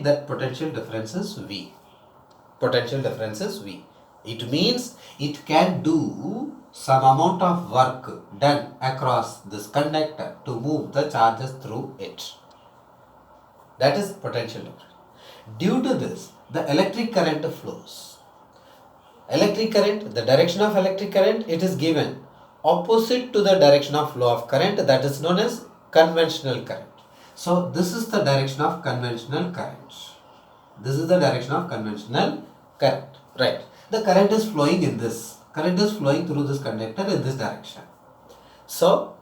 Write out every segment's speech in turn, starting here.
that potential difference is V. Potential difference is V. It means it can do some amount of work done across this conductor to move the charges through it. That is potential difference. Due to this, the electric current flows. Electric current, the direction of electric current, it is given opposite to the direction of flow of current, that is known as conventional current. So this is the direction of conventional current. This is the direction of conventional current. Right. The current is flowing in this. Current is flowing through this conductor in this direction. So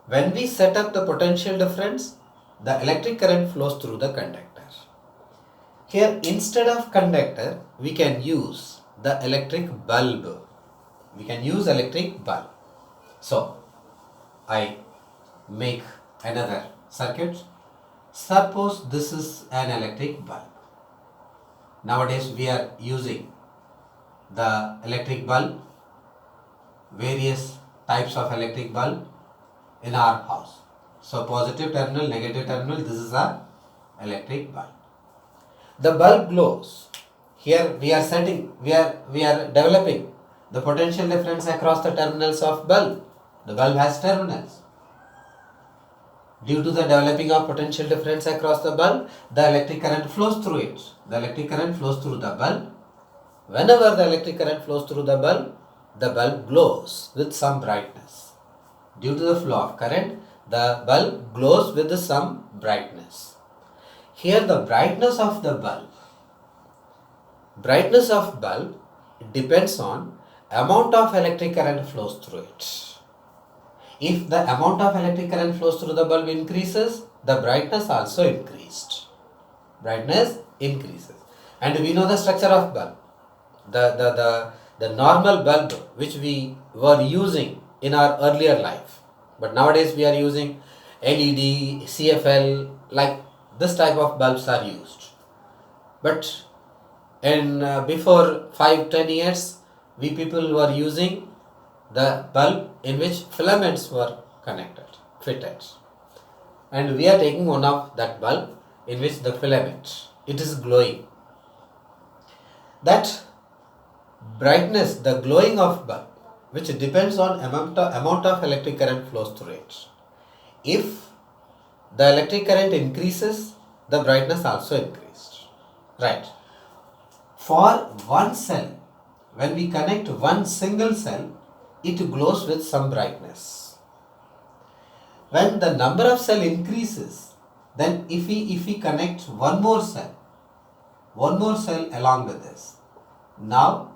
when we set up the potential difference, the electric current flows through the conductor. Here instead of conductor, we can use the electric bulb. We can use electric bulb. So I make another circuit. Suppose this is an electric bulb. Nowadays we are using the electric bulb, various types of electric bulb in our house. So positive terminal, negative terminal, this is our electric bulb. The bulb glows. Here we are developing the potential difference across the terminals of bulb. The bulb has terminals. Due to the developing of potential difference across the bulb, the electric current flows through it. The electric current flows through the bulb. Whenever the electric current flows through the bulb glows with some brightness. Due to the flow of current, the bulb glows with some brightness. Here the brightness of bulb depends on amount of electric current flows through it. If the amount of electric current flows through the bulb increases, the brightness also increased. Brightness increases. And we know the structure of bulb. The normal bulb which we were using in our earlier life. But nowadays we are using LED, CFL, like this type of bulbs are used. But in before 5-10 years, we people were using the bulb in which filaments were fitted. And we are taking one of that bulb in which the filament, it is glowing. That brightness, the glowing of bulb, which depends on amount of electric current flows through it. If the electric current increases, the brightness also increased. Right. For one cell, when we connect one single cell, it glows with some brightness. When the number of cell increases, then if we connect one more cell along with this, now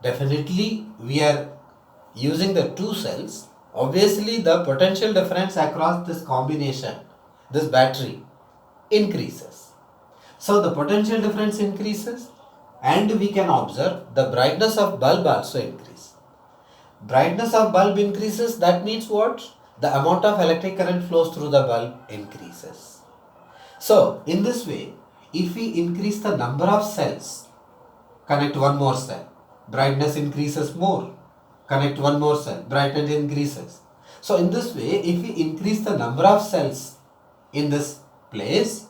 definitely we are using the two cells. Obviously the potential difference across this combination, this battery, increases. So the potential difference increases and we can observe the brightness of bulb also increases. Brightness of bulb increases, that means what? The amount of electric current flows through the bulb increases. So in this way, if we increase the number of cells, connect one more cell, brightness increases more. Connect one more cell, brightness increases. So in this way, if we increase the number of cells in this place,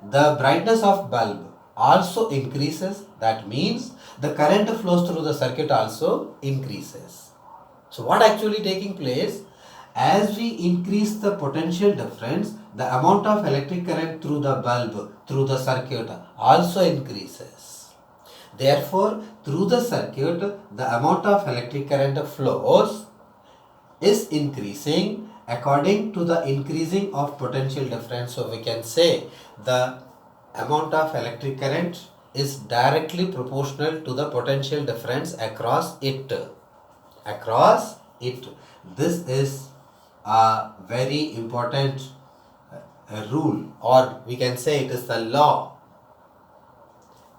the brightness of bulb also increases. That means the current flows through the circuit also increases. So what actually taking place? As we increase the potential difference, the amount of electric current through the bulb, through the circuit also increases. Therefore, through the circuit, the amount of electric current flows is increasing according to the increasing of potential difference. So we can say the amount of electric current is directly proportional to the potential difference across it. This is a very important rule, or we can say it is the law.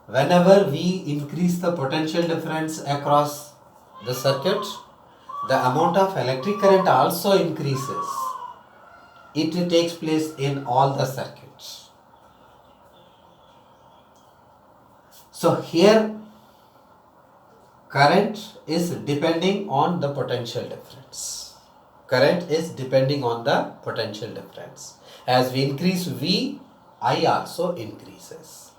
Whenever we increase the potential difference across the circuit, the amount of electric current also increases. It takes place in all the circuits. So here current is depending on the potential difference. Current is depending on the potential difference. As we increase V, I also increases.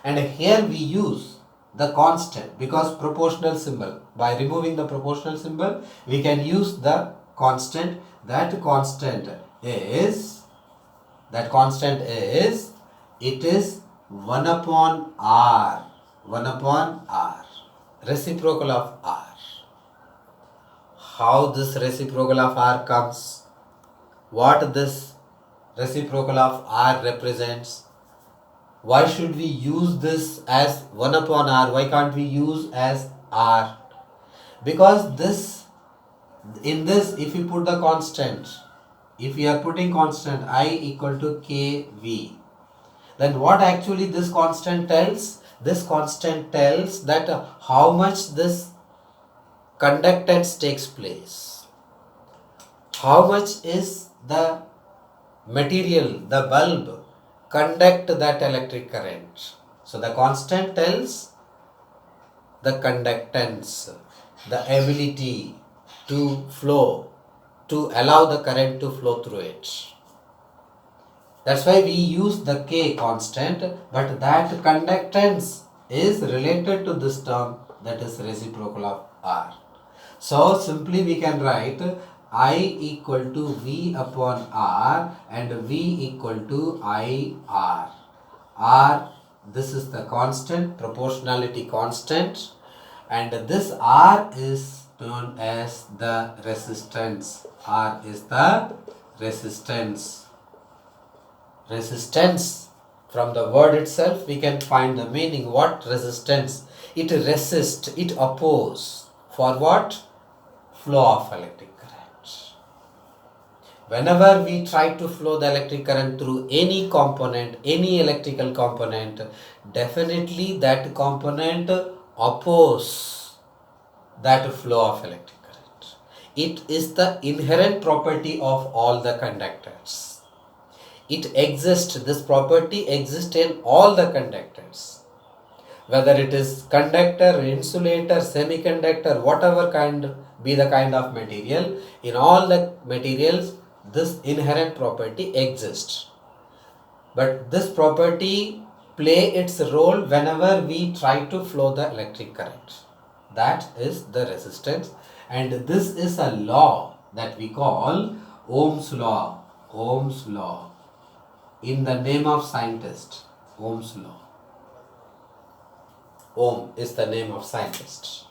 And here we use the constant because proportional symbol. By removing the proportional symbol, we can use the constant. That constant is, it is 1 upon r. 1 upon r. Reciprocal of r. How this reciprocal of r comes? What this reciprocal of r represents? Why should we use this as 1 upon r? Why can't we use as r? Because this, in this, if you put the constant, if we are putting constant I equal to kV, then what actually this constant tells? This constant tells that how much this conductance takes place. How much is the material, the bulb, conduct that electric current. So the constant tells the conductance, the ability to flow, to allow the current to flow through it. That's why we use the K constant, but that conductance is related to this term, that is reciprocal of R. So simply we can write I equal to V upon R and V equal to IR. R, this is the constant, proportionality constant, and this R is known as the resistance. R is the resistance. Resistance, from the word itself we can find the meaning. What resistance? It resists, it opposes. For what? Flow of electric current. Whenever we try to flow the electric current through any component, any electrical component, definitely that component opposes that flow of electric current. It is the inherent property of all the conductors. It exists, this property exists in all the conductors. Whether it is conductor, insulator, semiconductor, whatever kind be the kind of material, in all the materials this inherent property exists. But this property play its role whenever we try to flow the electric current. That is the resistance, and this is a law that we call Ohm's law. Ohm's law. In the name of scientist, Ohm's law. Ohm is the name of scientist.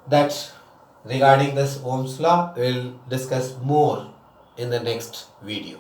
That regarding this Ohm's law, we will discuss more in the next video.